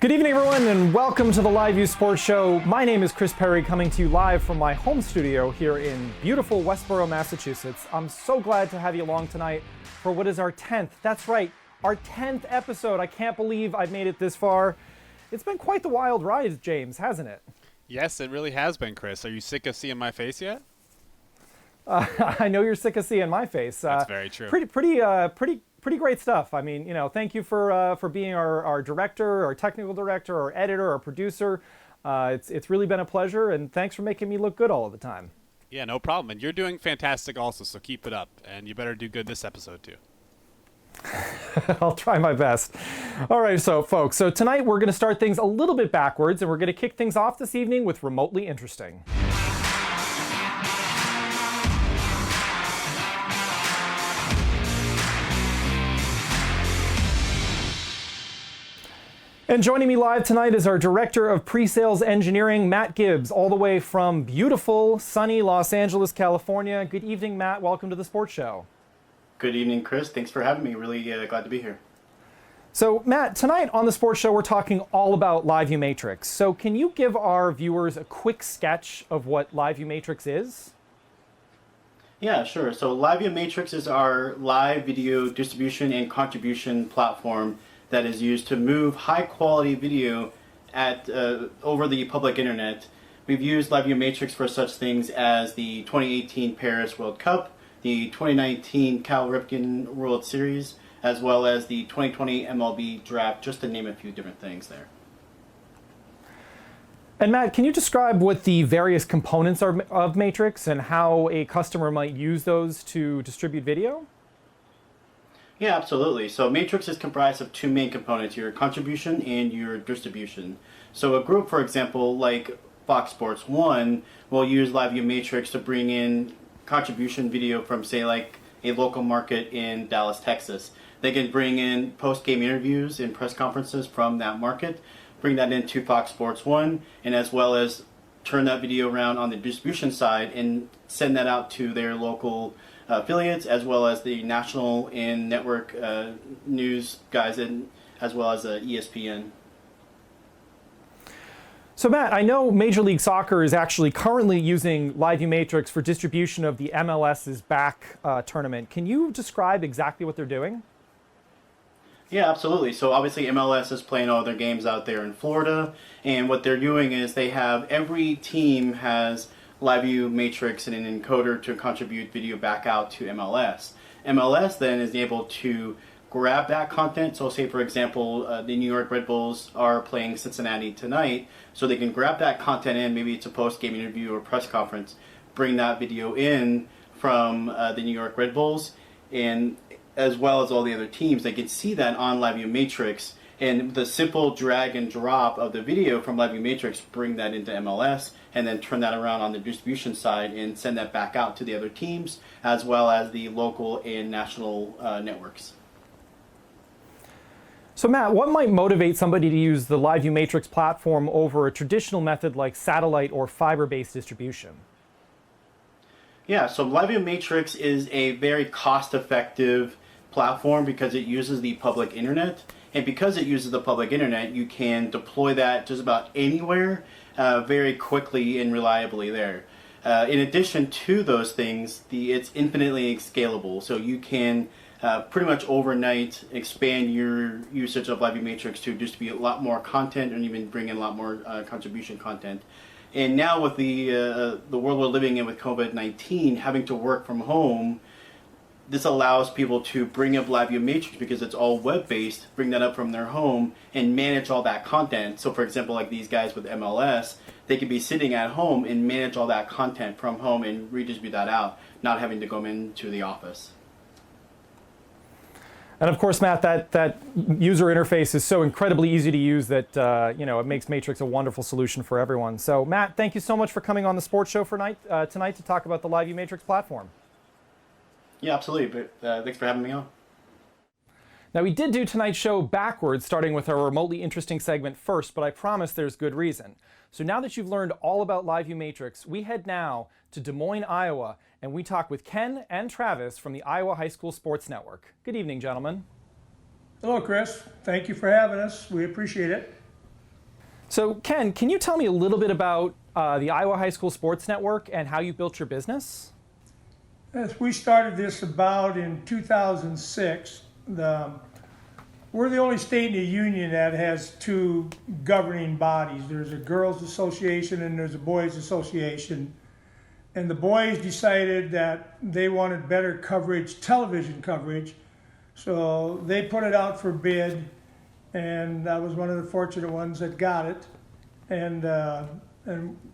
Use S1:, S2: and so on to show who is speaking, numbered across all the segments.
S1: Good evening, everyone, and welcome to the LiveU Sports Show. My name is Chris Perry, coming to you live from my home studio here in beautiful Westboro, Massachusetts. I'm so glad to have you along tonight for what is our 10th. That's right, our 10th episode. I can't believe I've made it this far. It's been quite the wild ride, James, hasn't it?
S2: Yes, it really has been, Chris. Are you sick of seeing my face yet?
S1: I know you're sick of seeing my face.
S2: That's very true.
S1: Pretty great stuff. I mean, thank you for being our director, our technical director, our editor, our producer. It's really been a pleasure, and thanks for making me look good all of the time.
S2: Yeah, no problem. And you're doing fantastic also, so keep it up. And you better do good this episode too.
S1: I'll try my best. All right, so folks, tonight we're going to start things a little bit backwards, and we're going to kick things off this evening with Remotely Interesting. And joining me live tonight is our Director of Pre-Sales Engineering, Matt Gibbs, all the way from beautiful, sunny Los Angeles, California. Good evening, Matt. Welcome to the Sports Show.
S3: Good evening, Chris. Thanks for having me. Really glad to be here.
S1: So, Matt, tonight on the Sports Show, we're talking all about LiveU Matrix. So can you give our viewers a quick sketch of what LiveU Matrix is?
S3: Yeah, sure. So LiveU Matrix is our live video distribution and contribution platform that is used to move high-quality video over the public internet. We've used LiveU Matrix for such things as the 2018 Paris World Cup, the 2019 Cal Ripken World Series, as well as the 2020 MLB Draft, just to name a few different things there.
S1: And Matt, can you describe what the various components are of Matrix and how a customer might use those to distribute video?
S3: Yeah, absolutely. So Matrix is comprised of two main components, your contribution and your distribution. So a group, for example, like Fox Sports 1 will use LiveU Matrix to bring in contribution video from, say, like a local market in Dallas, Texas. They can bring in post-game interviews and press conferences from that market, bring that into Fox Sports 1, and as well as turn that video around on the distribution side and send that out to their local affiliates, as well as the national and network news guys, and as well as ESPN.
S1: So Matt, I know Major League Soccer is actually currently using LiveU Matrix for distribution of the MLS's back tournament. Can you describe exactly what they're doing?
S3: Yeah, absolutely. So obviously MLS is playing all their games out there in Florida, and what they're doing is they have, every team has LiveU Matrix and an encoder to contribute video back out to MLS. MLS then is able to grab that content. So say, for example, the New York Red Bulls are playing Cincinnati tonight, so they can grab that content in, maybe it's a post-game interview or press conference, bring that video in from the New York Red Bulls, and as well as all the other teams. They can see that on LiveU Matrix, and the simple drag and drop of the video from LiveU Matrix bring that into MLS, and then turn that around on the distribution side and send that back out to the other teams, as well as the local and national networks.
S1: So Matt, what might motivate somebody to use the LiveU Matrix platform over a traditional method like satellite or fiber-based distribution?
S3: Yeah, so LiveU Matrix is a very cost-effective platform because it uses the public internet. And because it uses the public internet, you can deploy that just about anywhere very quickly and reliably there. In addition to those things, it's infinitely scalable. So you can pretty much overnight expand your usage of LiveU Matrix to distribute a lot more content and even bring in a lot more contribution content. And now with the world we're living in with COVID-19, having to work from home, this allows people to bring up LiveU Matrix because it's all web-based, bring that up from their home and manage all that content. So for example, like these guys with MLS, they could be sitting at home and manage all that content from home and redistribute that out, not having to go into the office.
S1: And of course, Matt, that user interface is so incredibly easy to use that it makes Matrix a wonderful solution for everyone. So Matt, thank you so much for coming on the Sports Show for tonight to talk about the LiveU Matrix platform.
S3: Yeah, absolutely. But thanks for having me on.
S1: Now, we did do tonight's show backwards, starting with our remotely interesting segment first, but I promise there's good reason. So now that you've learned all about LiveU Matrix, we head now to Des Moines, Iowa, and we talk with Ken and Travis from the Iowa High School Sports Network. Good evening, gentlemen.
S4: Hello, Chris. Thank you for having us. We appreciate it.
S1: So Ken, can you tell me a little bit about the Iowa High School Sports Network and how you built your business?
S4: Yes, we started this about in 2006. We're the only state in the union that has two governing bodies. There's a girls' association and there's a boys' association. And the boys decided that they wanted better coverage, television coverage. So they put it out for bid, and I was one of the fortunate ones that got it. And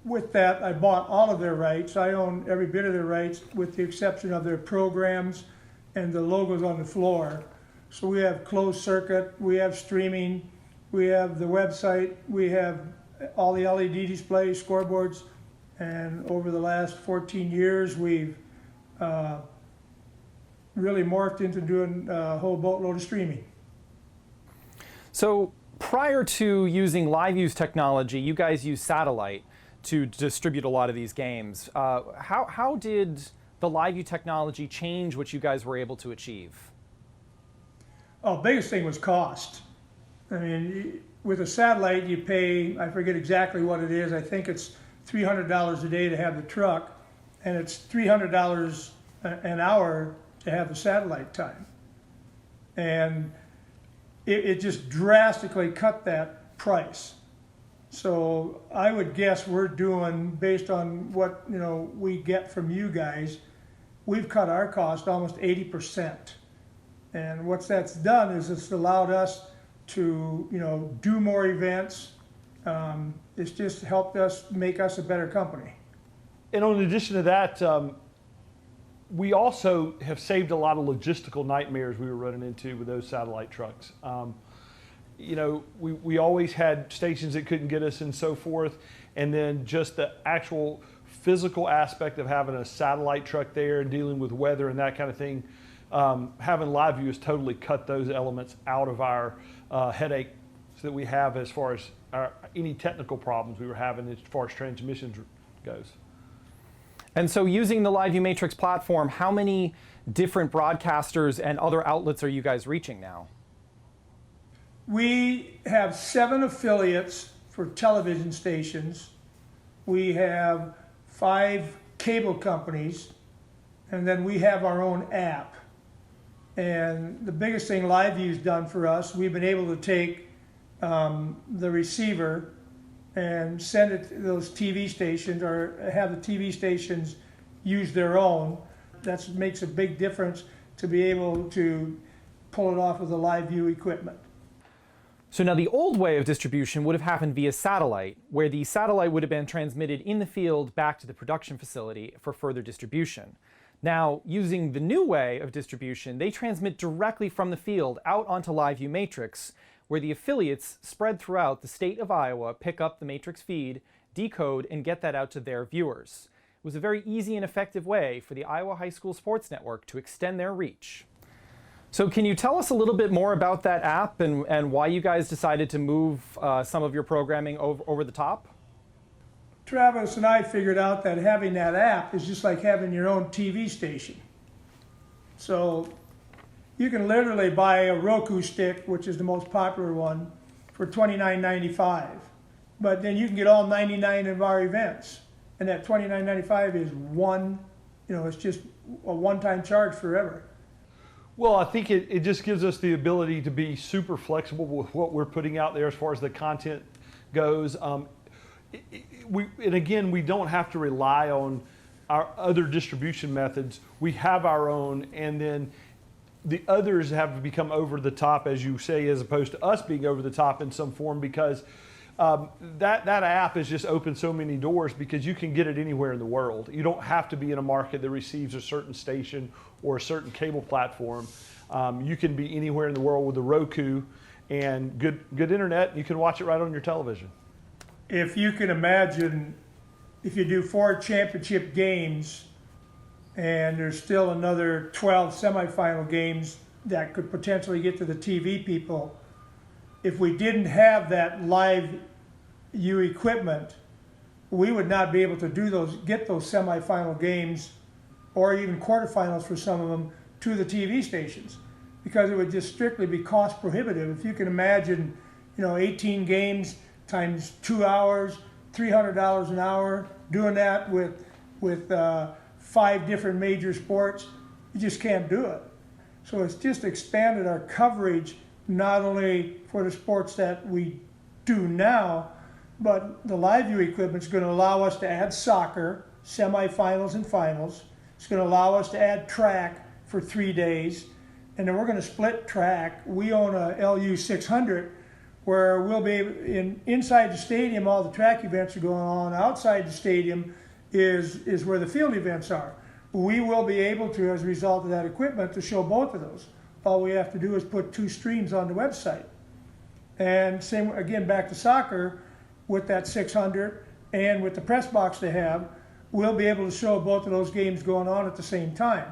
S4: with that, I bought all of their rights. I own every bit of their rights with the exception of their programs and the logos on the floor. So we have closed circuit, we have streaming, we have the website, we have all the LED displays, scoreboards, and over the last 14 years, we've really morphed into doing a whole boatload of streaming.
S1: So prior to using LiveU's technology, you guys use satellite to distribute a lot of these games. How did the LiveU technology change what you guys were able to achieve?
S4: Oh, biggest thing was cost. I mean, with a satellite, you pay, I forget exactly what it is, I think it's $300 a day to have the truck, and it's $300 an hour to have the satellite time. And it just drastically cut that price. So I would guess we're doing, based on what we get from you guys, we've cut our cost almost 80%. And what that's done is it's allowed us to do more events. It's just helped us make us a better company.
S5: And in addition to that, we also have saved a lot of logistical nightmares we were running into with those satellite trucks. We always had stations that couldn't get us and so forth, and then just the actual physical aspect of having a satellite truck there and dealing with weather and that kind of thing, having LiveU has totally cut those elements out of our headache that we have as far as any technical problems we were having as far as transmissions goes.
S1: And so using the LiveU Matrix platform, how many different broadcasters and other outlets are you guys reaching now?
S4: We have 7 affiliates for television stations. We have 5 cable companies, and then we have our own app. And the biggest thing LiveU's done for us, we've been able to take the receiver and send it to those TV stations, or have the TV stations use their own. That makes a big difference to be able to pull it off with the LiveU equipment.
S1: So now the old way of distribution would have happened via satellite, where the satellite would have been transmitted in the field back to the production facility for further distribution. Now, using the new way of distribution, they transmit directly from the field out onto LiveU Matrix, where the affiliates spread throughout the state of Iowa pick up the Matrix feed, decode, and get that out to their viewers. It was a very easy and effective way for the Iowa High School Sports Network to extend their reach. So can you tell us a little bit more about that app and why you guys decided to move some of your programming over the top?
S4: Travis and I figured out that having that app is just like having your own TV station. So you can literally buy a Roku stick, which is the most popular one, for $29.95. But then you can get all 99 of our events. And that $29.95 is it's just a one-time charge forever.
S5: Well, I think it just gives us the ability to be super flexible with what we're putting out there as far as the content goes. And again, we don't have to rely on our other distribution methods. We have our own, and then the others have become over the top, as you say, as opposed to us being over the top in some form, because that app has just opened so many doors, because you can get it anywhere in the world. You don't have to be in a market that receives a certain station or a certain cable platform. You can be anywhere in the world with a Roku and good internet. You can watch it right on your television.
S4: If you can imagine, if you do 4 championship games and there's still another 12 semifinal games that could potentially get to the TV people, if we didn't have that LiveU equipment, we would not be able to get those semifinal games or even quarterfinals for some of them to the TV stations, because it would just strictly be cost prohibitive. If you can imagine, 18 games times 2 hours, $300 an hour, doing that with 5 different major sports. You just can't do it. So it's just expanded our coverage, not only for the sports that we do now, but the LiveU equipment is going to allow us to add soccer, semifinals and finals. It's going to allow us to add track for 3 days. And then we're going to split track. We own a LU 600 where we'll be inside the stadium, all the track events are going on. Outside the stadium is where the field events are. We will be able to, as a result of that equipment, to show both of those. All we have to do is put 2 streams on the website. And same again, back to soccer, with that 600 and with the press box they have, we'll be able to show both of those games going on at the same time.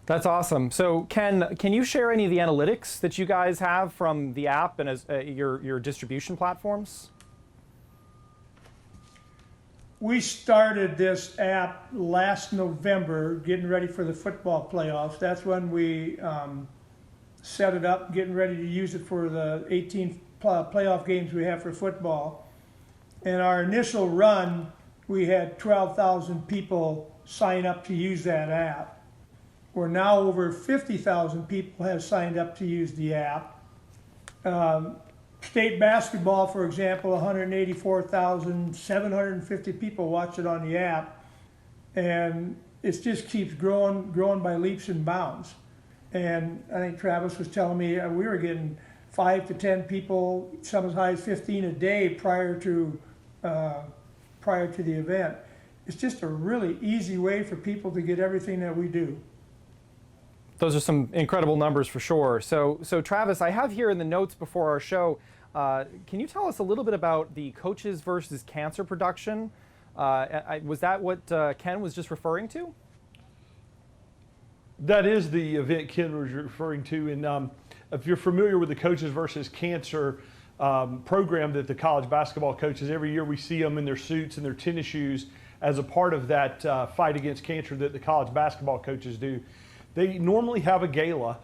S1: That's awesome. So can you share any of the analytics that you guys have from the app and as your distribution platforms?
S4: We started this app last November, getting ready for the football playoffs. That's when we set it up, getting ready to use it for the 18 playoff games we have for football. And our initial run, we had 12,000 people sign up to use that app. We're now over 50,000 people have signed up to use the app. State basketball, for example, 184,750 people watch it on the app. And it just keeps growing by leaps and bounds. And I think Travis was telling me we were getting 5 to 10 people, some as high as 15 a day prior to the event. It's just a really easy way for people to get everything that we do.
S1: Those are some incredible numbers for sure. So Travis, I have here in the notes before our show, can you tell us a little bit about the Coaches versus Cancer production? Was that what Ken was just referring to?
S5: That is the event Ken was referring to. And if you're familiar with the Coaches versus Cancer program that the college basketball coaches, every year we see them in their suits and their tennis shoes as a part of that fight against cancer that the college basketball coaches do. They normally have a gala.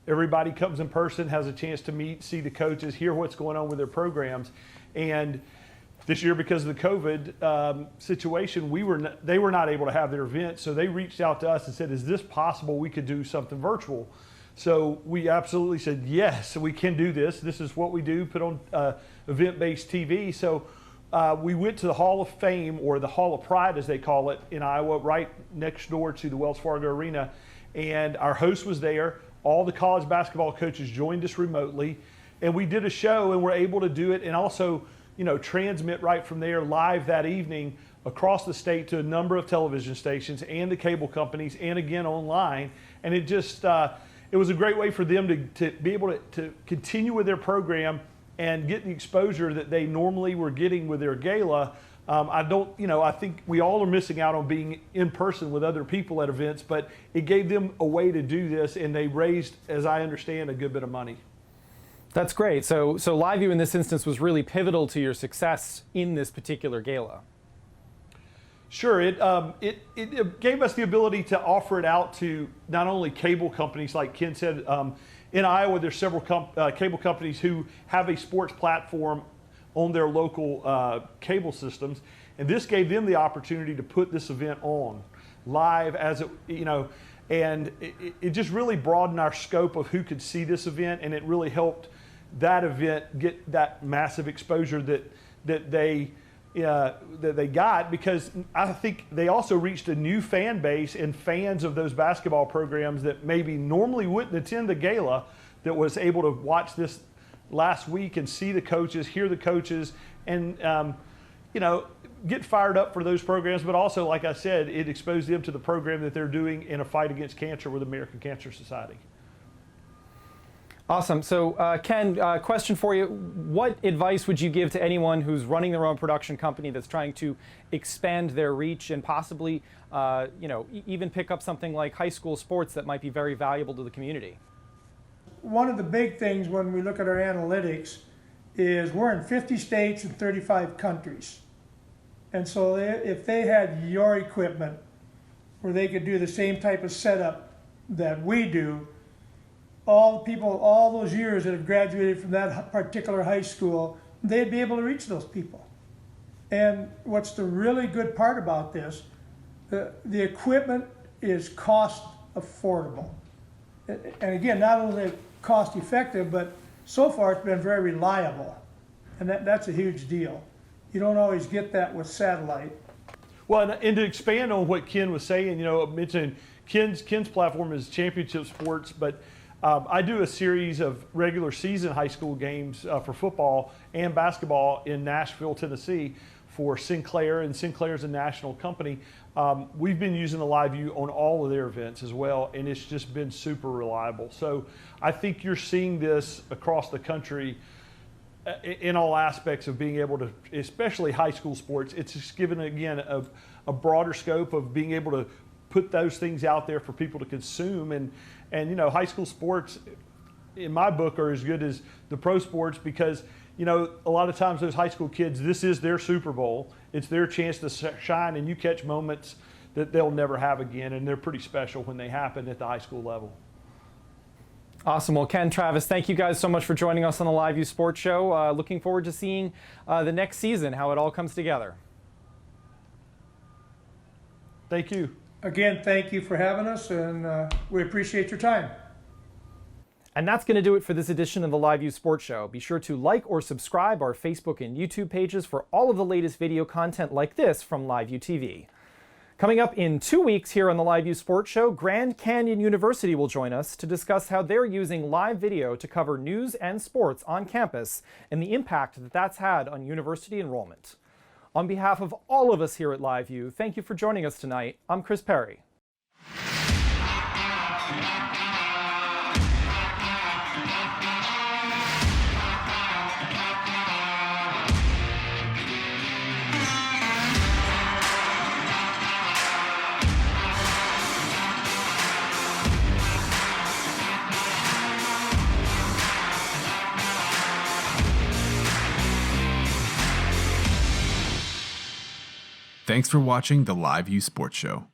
S5: Everybody comes in person, has a chance to meet, see the coaches, hear what's going on with their programs. And this year, because of the COVID situation, they were not able to have their event. So they reached out to us and said, is this possible we could do something virtual? So we absolutely said, yes, we can do this. This is what we do, put on event-based TV. So we went to the Hall of Fame, or the Hall of Pride as they call it, in Iowa, right next door to the Wells Fargo Arena. And our host was there. All the college basketball coaches joined us remotely, and we did a show, and we're able to do it and also, transmit right from there live that evening across the state to a number of television stations and the cable companies, and again online. And it just it was a great way for them to be able to continue with their program and get the exposure that they normally were getting with their gala. I think we all are missing out on being in person with other people at events, but it gave them a way to do this, and they raised, as I understand, a good bit of money.
S1: That's great. So LiveU in this instance was really pivotal to your success in this particular gala.
S5: Sure, it gave us the ability to offer it out to not only cable companies, like Ken said. In Iowa, there's several cable companies who have a sports platform on their local cable systems, and this gave them the opportunity to put this event on live, as and it just really broadened our scope of who could see this event, and it really helped that event get that massive exposure that they got, because I think they also reached a new fan base and fans of those basketball programs that maybe normally wouldn't attend the gala, that was able to watch this last week and see the coaches, hear the coaches, and get fired up for those programs. But also, like I said, it exposed them to the program that they're doing in a fight against cancer with American Cancer Society.
S1: Awesome. So Ken, question for you. What advice would you give to anyone who's running their own production company that's trying to expand their reach and possibly even pick up something like high school sports that might be very valuable to the community?
S4: One of the big things when we look at our analytics is we're in 50 states and 35 countries. And so if they had your equipment where they could do the same type of setup that we do, all the people, all those years that have graduated from that particular high school they'd be able to reach those people. And what's the really good part about this, the equipment is cost affordable. And again, not only cost effective, but so far it's been very reliable. And that's a huge deal. You don't always get that with satellite.
S5: Well, and to expand on what Ken was saying, you know, mentioning Ken's platform is championship sports, but I do a series of regular season high school games for football and basketball in Nashville, Tennessee for Sinclair, and Sinclair's a national company. We've been using the LiveU on all of their events as well, and it's just been super reliable. So I think you're seeing this across the country in all aspects of being able to, especially high school sports. It's just given, again, a broader scope of being able to put those things out there for people to consume. And you know, high school sports, in my book, are as good as the pro sports because, you know, a lot of times those high school kids, this is their Super Bowl. It's their chance to shine, and you catch moments that they'll never have again, and they're pretty special when they happen at the high school level.
S1: Awesome. Well, Ken, Travis, thank you guys so much for joining us on the LiveU Sports Show. Looking forward to seeing the next season, how it all comes together.
S5: Thank you.
S4: Again, thank you for having us, and we appreciate your time.
S1: And that's going to do it for this edition of the LiveU Sports Show. Be sure to like or subscribe our Facebook and YouTube pages for all of the latest video content like this from LiveU TV. Coming up in 2 weeks here on the LiveU Sports Show, Grand Canyon University will join us to discuss how they're using live video to cover news and sports on campus and the impact that that's had on university enrollment. On behalf of all of us here at LiveU, thank you for joining us tonight. I'm Chris Perry.
S6: Thanks for watching the LiveU Sports Show.